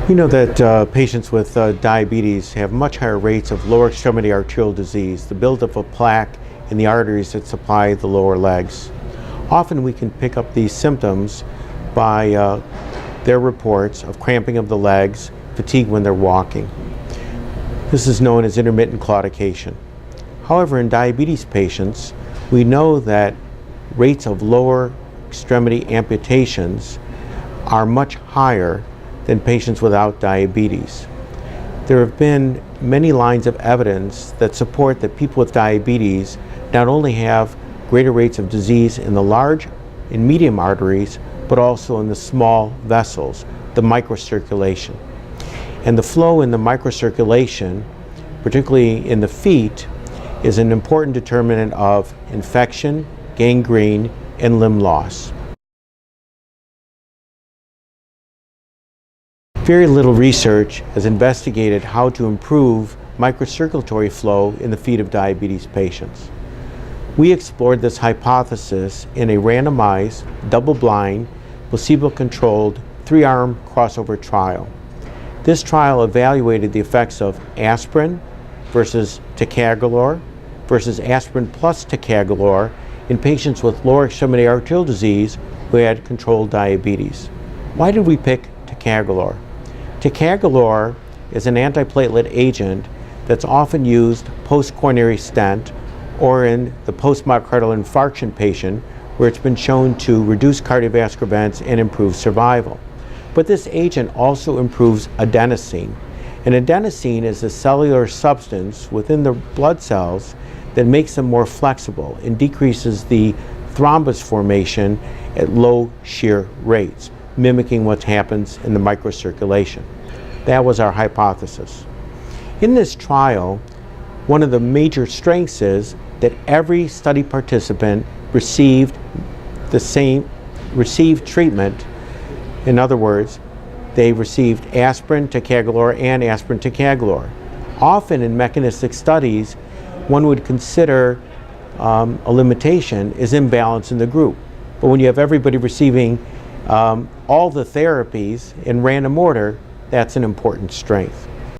We know that patients with diabetes have much higher rates of lower extremity arterial disease, the buildup of plaque in the arteries that supply the lower legs. Often we can pick up these symptoms by their reports of cramping of the legs, fatigue when they're walking. This is known as intermittent claudication. However, in diabetes patients, we know that rates of lower extremity amputations are much higher than patients without diabetes. There have been many lines of evidence that support that people with diabetes not only have greater rates of disease in the large and medium arteries, but also in the small vessels, the microcirculation. And the flow in the microcirculation, particularly in the feet, is an important determinant of infection, gangrene, and limb loss. Very little research has investigated how to improve microcirculatory flow in the feet of diabetes patients. We explored this hypothesis in a randomized, double-blind, placebo-controlled, three-arm crossover trial. This trial evaluated the effects of aspirin versus ticagrelor versus aspirin plus ticagrelor in patients with lower extremity arterial disease who had controlled diabetes. Why did we pick ticagrelor? Ticagrelor is an antiplatelet agent that's often used post-coronary stent or in the post-myocardial infarction patient where it's been shown to reduce cardiovascular events and improve survival. But this agent also improves adenosine. And adenosine is a cellular substance within the blood cells that makes them more flexible and decreases the thrombus formation at low shear rates, mimicking what happens in the microcirculation. That was our hypothesis. In this trial, one of the major strengths is that every study participant received treatment. In other words, they received aspirin, ticagrelor, and aspirin, ticagrelor. Often in mechanistic studies, one would consider a limitation is imbalance in the group. But when you have everybody receiving all the therapies in random order, that's an important strength.